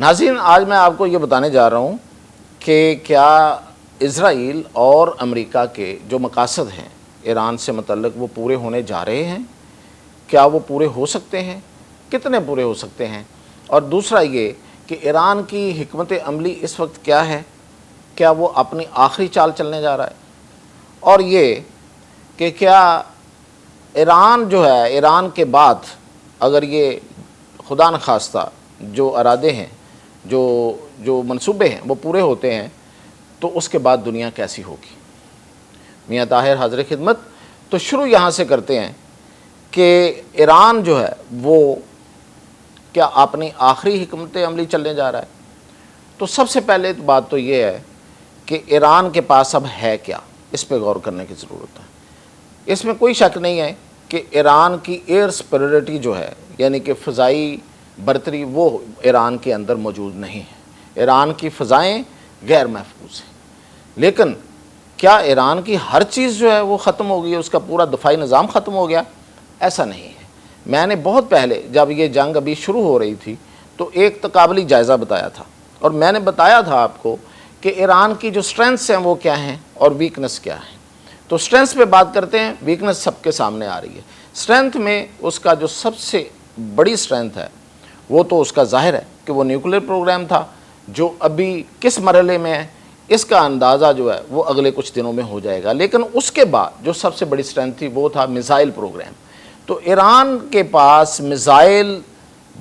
ناظرین، آج میں آپ کو یہ بتانے جا رہا ہوں کہ کیا اسرائیل اور امریکہ کے جو مقاصد ہیں ایران سے متعلق وہ پورے ہونے جا رہے ہیں؟ کیا وہ پورے ہو سکتے ہیں؟ کتنے پورے ہو سکتے ہیں؟ اور دوسرا یہ کہ ایران کی حکمت عملی اس وقت کیا ہے؟ کیا وہ اپنی آخری چال چلنے جا رہا ہے؟ اور یہ کہ کیا ایران جو ہے، ایران کے بعد اگر یہ خدا نخواستہ جو ارادے ہیں، جو منصوبے ہیں وہ پورے ہوتے ہیں تو اس کے بعد دنیا کیسی ہوگی؟ میاں طاہر حاضر خدمت۔ تو شروع یہاں سے کرتے ہیں کہ ایران جو ہے وہ کیا اپنی آخری حکمت عملی چلنے جا رہا ہے؟ تو سب سے پہلے بات تو یہ ہے کہ ایران کے پاس اب ہے کیا، اس پہ غور کرنے کی ضرورت ہے۔ اس میں کوئی شک نہیں ہے کہ ایران کی ایئر سپیریورٹی جو ہے، یعنی کہ فضائی برتری، وہ ایران کے اندر موجود نہیں ہے۔ ایران کی فضائیں غیر محفوظ ہیں، لیکن کیا ایران کی ہر چیز جو ہے وہ ختم ہو گئی، اس کا پورا دفاعی نظام ختم ہو گیا؟ ایسا نہیں ہے۔ میں نے بہت پہلے جب یہ جنگ ابھی شروع ہو رہی تھی تو ایک تقابلی جائزہ بتایا تھا، اور میں نے بتایا تھا آپ کو کہ ایران کی جو سٹرینتھس ہیں وہ کیا ہیں اور ویکنس کیا ہے۔ تو سٹرینتھس پہ بات کرتے ہیں، ویکنس سب کے سامنے آ رہی ہے۔ سٹرینتھ میں اس کا جو سب سے بڑی سٹرینتھ ہے وہ تو اس کا ظاہر ہے کہ وہ نیوکلیر پروگرام تھا، جو ابھی کس مرحلے میں ہے اس کا اندازہ جو ہے وہ اگلے کچھ دنوں میں ہو جائے گا۔ لیکن اس کے بعد جو سب سے بڑی سٹرینتھ تھی وہ تھا میزائل پروگرام۔ تو ایران کے پاس میزائل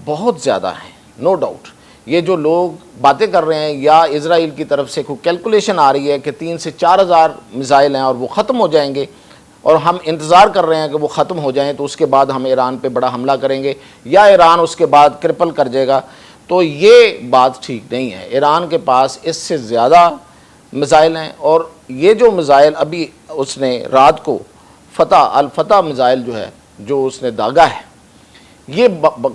بہت زیادہ ہیں، نو ڈاؤٹ۔ یہ جو لوگ باتیں کر رہے ہیں یا اسرائیل کی طرف سے کوئی کیلکولیشن آ رہی ہے کہ 3 سے 4 ہزار میزائل ہیں اور وہ ختم ہو جائیں گے، اور ہم انتظار کر رہے ہیں کہ وہ ختم ہو جائیں تو اس کے بعد ہم ایران پہ بڑا حملہ کریں گے یا ایران اس کے بعد کرپل کر جائے گا، تو یہ بات ٹھیک نہیں ہے۔ ایران کے پاس اس سے زیادہ میزائل ہیں، اور یہ جو میزائل ابھی اس نے رات کو الفتح میزائل جو ہے جو اس نے داغا ہے، یہ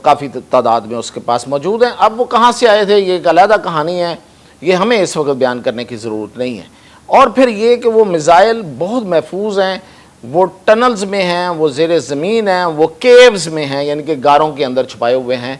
کافی تعداد میں اس کے پاس موجود ہیں۔ اب وہ کہاں سے آئے تھے یہ ایک علیحدہ کہانی ہے، یہ ہمیں اس وقت بیان کرنے کی ضرورت نہیں ہے۔ اور پھر یہ کہ وہ میزائل بہت محفوظ ہیں، وہ ٹنلز میں ہیں، وہ زیر زمین ہیں، وہ کیوز میں ہیں، یعنی کہ غاروں کے اندر چھپائے ہوئے ہیں۔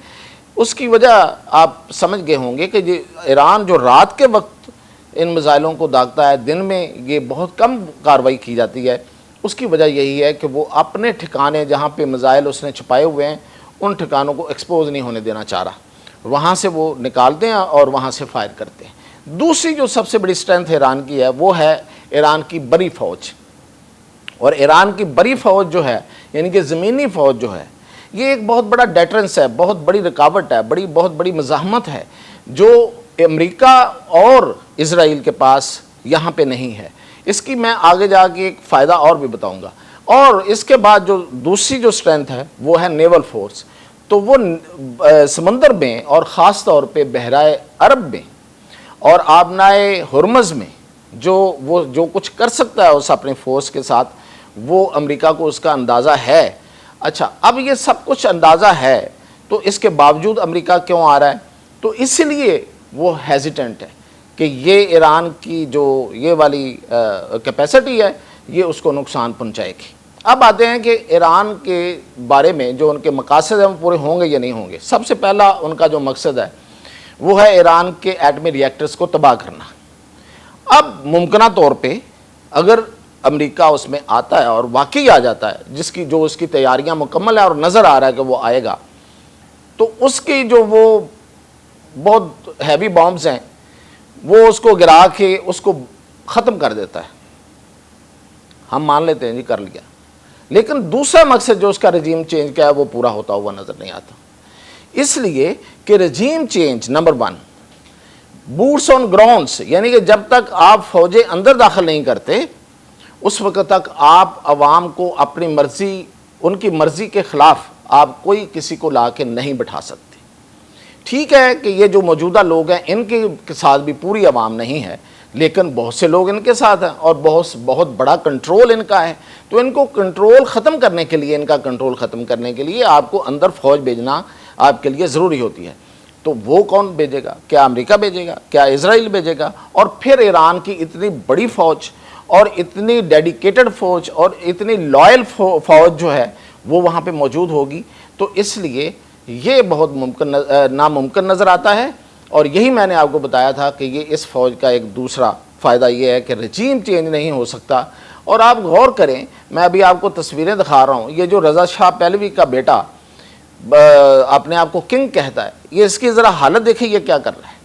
اس کی وجہ آپ سمجھ گئے ہوں گے کہ ایران جو رات کے وقت ان میزائلوں کو داغتا ہے، دن میں یہ بہت کم کارروائی کی جاتی ہے۔ اس کی وجہ یہی ہے کہ وہ اپنے ٹھکانے جہاں پہ میزائل اس نے چھپائے ہوئے ہیں ان ٹھکانوں کو ایکسپوز نہیں ہونے دینا چاہ رہا، وہاں سے وہ نکالتے ہیں اور وہاں سے فائر کرتے ہیں۔ دوسری جو سب سے بڑی سٹرینتھ ایران کی ہے وہ ہے ایران کی بری فوج۔ اور ایران کی بری فوج جو ہے، یعنی کہ زمینی فوج جو ہے، یہ ایک بہت بڑا ڈیٹرنس ہے، بہت بڑی رکاوٹ ہے، بہت بڑی مزاحمت ہے جو امریکہ اور اسرائیل کے پاس یہاں پہ نہیں ہے۔ اس کی میں آگے جا کے ایک فائدہ اور بھی بتاؤں گا۔ اور اس کے بعد جو دوسری جو سٹرینتھ ہے وہ ہے نیول فورس۔ تو وہ سمندر میں اور خاص طور پہ بحرائے عرب میں اور آبنائے ہرمز میں جو کچھ کر سکتا ہے اس اپنے فورس کے ساتھ، وہ امریکہ کو اس کا اندازہ ہے۔ اچھا، اب یہ سب کچھ اندازہ ہے تو اس کے باوجود امریکہ کیوں آ رہا ہے؟ تو اس لیے وہ ہیزیٹنٹ ہے کہ یہ ایران کی جو یہ والی کیپیسٹی ہے یہ اس کو نقصان پہنچائے گی۔ اب آتے ہیں کہ ایران کے بارے میں جو ان کے مقاصد ہیں وہ پورے ہوں گے یا نہیں ہوں گے۔ سب سے پہلا ان کا جو مقصد ہے وہ ہے ایران کے ایٹمی ری ایکٹرز کو تباہ کرنا۔ اب ممکنہ طور پہ اگر امریکہ اس میں آتا ہے اور واقعی آ جاتا ہے، جو اس کی تیاریاں مکمل ہے اور نظر آ رہا ہے کہ وہ آئے گا، تو اس کی جو وہ بہت ہیوی بامبز ہیں وہ اس کو گرا کے اس کو ختم کر دیتا ہے۔ ہم مان لیتے ہیں جی کر لیا، لیکن دوسرا مقصد جو اس کا رجیم چینج کا ہے وہ پورا ہوتا ہوا نظر نہیں آتا، اس لیے کہ regime change number 1 boots on grounds, یعنی کہ جب تک آپ فوجیں اندر داخل نہیں کرتے اس وقت تک آپ عوام کو اپنی مرضی، ان کی مرضی کے خلاف آپ کوئی کسی کو لا کے نہیں بٹھا سکتے۔ ٹھیک ہے کہ یہ جو موجودہ لوگ ہیں ان کے ساتھ بھی پوری عوام نہیں ہے، لیکن بہت سے لوگ ان کے ساتھ ہیں اور بہت بڑا کنٹرول ان کا ہے۔ تو ان کو کنٹرول ختم کرنے کے لیے، ان کا کنٹرول ختم کرنے کے لیے آپ کو اندر فوج بھیجنا آپ کے لیے ضروری ہوتی ہے۔ تو وہ کون بھیجے گا؟ کیا امریکہ بھیجے گا؟ کیا اسرائیل بھیجے گا؟ اور پھر ایران کی اتنی بڑی فوج اور اتنی ڈیڈیکیٹڈ فوج اور اتنی لائل فوج جو ہے وہ وہاں پہ موجود ہوگی، تو اس لیے یہ بہت ناممکن نظر آتا ہے اور یہی میں نے آپ کو بتایا تھا کہ یہ اس فوج کا ایک دوسرا فائدہ یہ ہے کہ رجیم چینج نہیں ہو سکتا. اور آپ غور کریں، میں ابھی آپ کو تصویریں دکھا رہا ہوں، یہ جو رضا شاہ پہلوی کا بیٹا اپنے آپ کو کنگ کہتا ہے، یہ اس کی ذرا حالت دیکھیں، یہ کیا کر رہا ہے.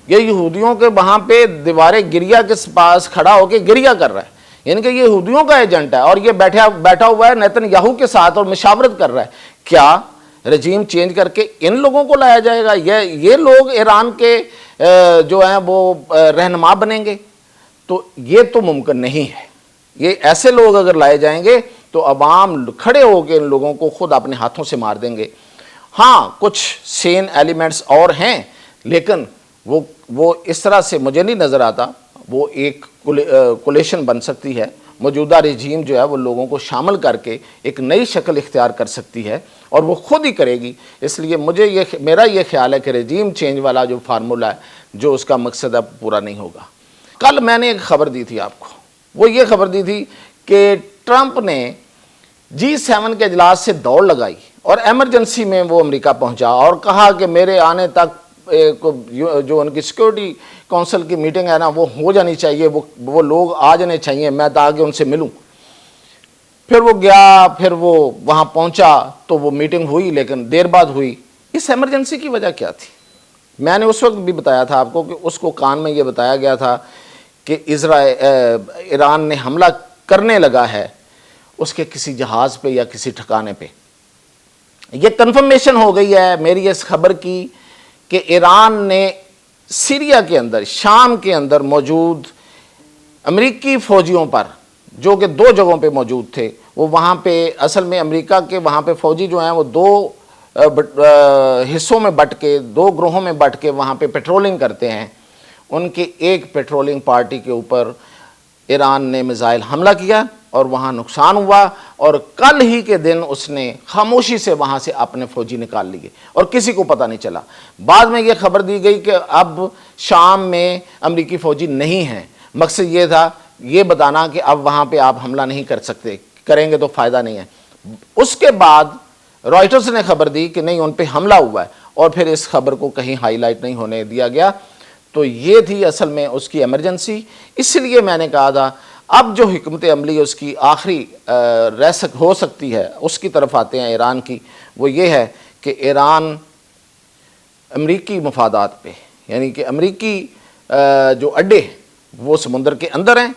یہ یہودیوں کے وہاں پہ دیوارے گریا کے پاس کھڑا ہو کے گریا کر رہا ہے، یعنی کہ یہ یہودیوں کا ایجنٹ ہے، اور یہ بیٹھا ہوا ہے نیتن یاہو کے ساتھ اور مشاورت کر رہا ہے. کیا رجیم چینج کر کے ان لوگوں کو لایا جائے گا؟ یہ لوگ ایران کے جو ہیں وہ رہنما بنیں گے؟ تو یہ تو ممکن نہیں ہے. یہ ایسے لوگ اگر لائے جائیں گے تو عوام کھڑے ہو کے ان لوگوں کو خود اپنے ہاتھوں سے مار دیں گے. ہاں کچھ سین ایلیمنٹس اور ہیں، لیکن وہ اس طرح سے مجھے نہیں نظر آتا وہ ایک کولیشن بن سکتی ہے. موجودہ رجیم جو ہے وہ لوگوں کو شامل کر کے ایک نئی شکل اختیار کر سکتی ہے، اور وہ خود ہی کرے گی. اس لیے میرا یہ خیال ہے کہ رجیم چینج والا جو فارمولا ہے، جو اس کا مقصد ہے، پورا نہیں ہوگا. کل میں نے ایک خبر دی تھی آپ کو، وہ یہ خبر دی تھی کہ ٹرمپ نے G7 کے اجلاس سے دوڑ لگائی اور ایمرجنسی میں وہ امریکہ پہنچا اور کہا کہ میرے آنے تک جو ان کی سیکورٹی کونسل کی میٹنگ ہے نا، وہ ہو جانی چاہیے، وہ لوگ آ جانے چاہیے، میں تاکہ ان سے ملوں. پھر وہ گیا، پھر وہ وہاں پہنچا تو وہ میٹنگ ہوئی، لیکن دیر بعد ہوئی. اس ایمرجنسی کی وجہ کیا تھی؟ میں نے اس وقت بھی بتایا تھا آپ کو کہ اس کو کان میں یہ بتایا گیا تھا کہ ایران نے حملہ کرنے لگا ہے اس کے کسی جہاز پہ یا کسی ٹھکانے پہ. یہ کنفرمیشن ہو گئی ہے میری اس خبر کی کہ ایران نے سیریا کے اندر، شام کے اندر موجود امریکی فوجیوں پر، جو کہ 2 جگہوں پہ موجود تھے، وہ وہاں پہ اصل میں امریکہ کے وہاں پہ فوجی جو ہیں وہ 2 حصوں میں بٹ کے، 2 گروہوں میں بٹ کے وہاں پہ پیٹرولنگ کرتے ہیں. ان کے ایک پیٹرولنگ پارٹی کے اوپر ایران نے میزائل حملہ کیا اور وہاں نقصان ہوا، اور کل ہی کے دن اس نے خاموشی سے وہاں سے اپنے فوجی نکال لیے اور کسی کو پتہ نہیں چلا. بعد میں یہ خبر دی گئی کہ اب شام میں امریکی فوجی نہیں ہیں. مقصد یہ تھا یہ بتانا کہ اب وہاں پہ آپ حملہ نہیں کر سکتے، کریں گے تو فائدہ نہیں ہے. اس کے بعد رائٹرز نے خبر دی کہ نہیں، ان پہ حملہ ہوا ہے، اور پھر اس خبر کو کہیں ہائی لائٹ نہیں ہونے دیا گیا. تو یہ تھی اصل میں اس کی ایمرجنسی. اس لیے میں نے کہا تھا اب جو حکمت عملی اس کی آخری ہو سکتی ہے، اس کی طرف آتے ہیں ایران کی. وہ یہ ہے کہ ایران امریکی مفادات پہ، یعنی کہ امریکی جو اڈے وہ سمندر کے اندر ہیں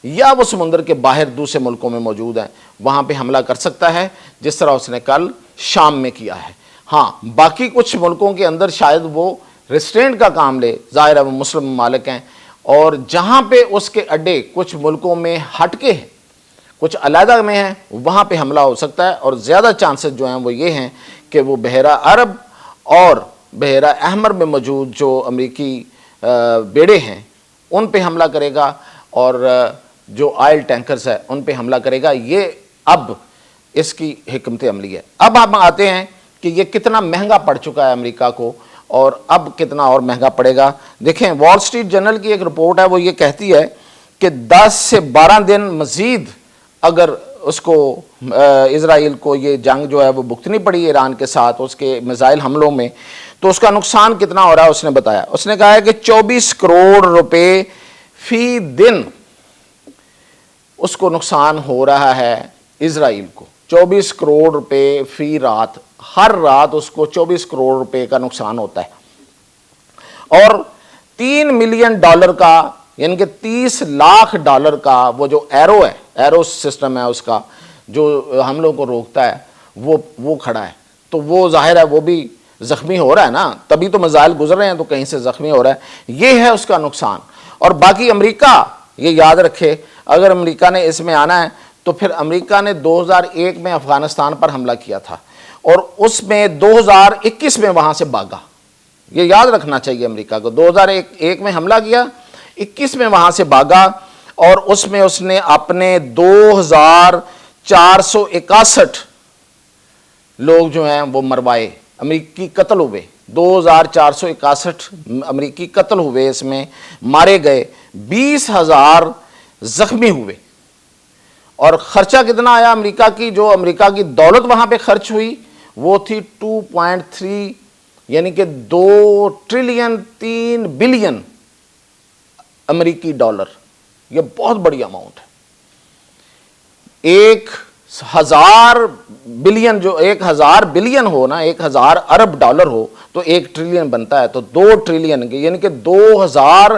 یا وہ سمندر کے باہر دوسرے ملکوں میں موجود ہیں، وہاں پہ حملہ کر سکتا ہے، جس طرح اس نے کل شام میں کیا ہے. ہاں باقی کچھ ملکوں کے اندر شاید وہ ریسٹرینٹ کا کام لے، ظاہر ہے وہ مسلم ممالک ہیں، اور جہاں پہ اس کے اڈے کچھ ملکوں میں ہٹ کے ہیں، کچھ علیحدہ میں ہیں، وہاں پہ حملہ ہو سکتا ہے. اور زیادہ چانسز جو ہیں وہ یہ ہیں کہ وہ بحیرہ عرب اور بحیرہ احمر میں موجود جو امریکی بیڑے ہیں ان پہ حملہ کرے گا، اور جو آئل ٹینکرز ہے ان پہ حملہ کرے گا. یہ اب اس کی حکمت عملی ہے. اب ہم آتے ہیں کہ یہ کتنا مہنگا پڑ چکا ہے امریکہ کو، اور اب کتنا اور مہنگا پڑے گا. دیکھیں وال اسٹریٹ جرنل کی ایک رپورٹ ہے، وہ یہ کہتی ہے کہ 10 سے 12 دن مزید اگر اس کو اسرائیل کو یہ جنگ جو ہے وہ بھگتنی پڑی ایران کے ساتھ اس کے میزائل حملوں میں، تو اس کا نقصان کتنا ہو رہا ہے اس نے بتایا. اس نے کہا ہے کہ 24 کروڑ روپے فی دن اس کو نقصان ہو رہا ہے اسرائیل کو. 24 کروڑ روپے فی رات، ہر رات اس کو 24 کروڑ روپے کا نقصان ہوتا ہے. اور $3 ملین کا، یعنی کہ $30 لاکھ کا وہ جو ایرو سسٹم ہے اس کا جو حملوں کو روکتا ہے، وہ کھڑا ہے. تو وہ ظاہر ہے وہ بھی زخمی ہو رہا ہے نا، تبھی تو میزائل گزر رہے ہیں تو کہیں سے زخمی ہو رہا ہے. یہ ہے اس کا نقصان. اور باقی امریکہ یہ یاد رکھے، اگر امریکہ نے اس میں آنا ہے تو پھر امریکہ نے 2001 میں افغانستان پر حملہ کیا تھا، اور اس میں 2021 میں وہاں سے بھاگا. یہ یاد رکھنا چاہیے امریکہ کو. 2001 میں حملہ کیا، 21 میں وہاں سے بھاگا، اور اس میں اس نے اپنے 2461 لوگ جو ہیں وہ مروائے، امریکی قتل ہوئے. 2461 امریکی قتل ہوئے، اس میں مارے گئے، 20,000 زخمی ہوئے. اور خرچہ کتنا آیا امریکہ کی، جو امریکہ کی دولت وہاں پہ خرچ ہوئی وہ تھی $2.3 یعنی کہ 2 ٹریلین 3 بلین امریکی ڈالر، یہ بہت بڑی اماؤنٹ ہے۔ 1000 بلین، جو 1000 بلین ہو نا، 1000 ارب ڈالر ہو تو 1 ٹریلین بنتا ہے، تو 2 ٹریلین یعنی کہ 2000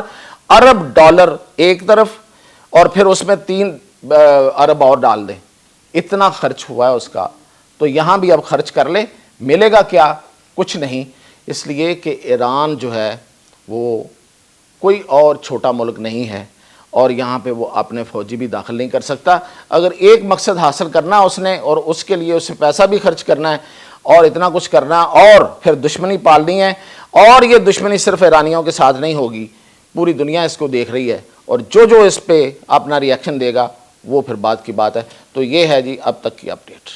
ارب ڈالر ایک طرف، اور پھر اس میں 3 ارب اور ڈال دیں، اتنا خرچ ہوا ہے اس کا۔ تو یہاں بھی اب خرچ کر لے، ملے گا کیا؟ کچھ نہیں، اس لیے کہ ایران جو ہے وہ کوئی اور چھوٹا ملک نہیں ہے، اور یہاں پہ وہ اپنے فوجی بھی داخل نہیں کر سکتا۔ اگر ایک مقصد حاصل کرنا اس نے، اور اس کے لیے اسے پیسہ بھی خرچ کرنا ہے اور اتنا کچھ کرنا، اور پھر دشمنی پالنی ہے، اور یہ دشمنی صرف ایرانیوں کے ساتھ نہیں ہوگی، پوری دنیا اس کو دیکھ رہی ہے، اور جو اس پہ اپنا ری ایکشن دے گا وہ پھر بعد کی بات ہے۔ تو یہ ہے جی اب تک کی اپڈیٹ۔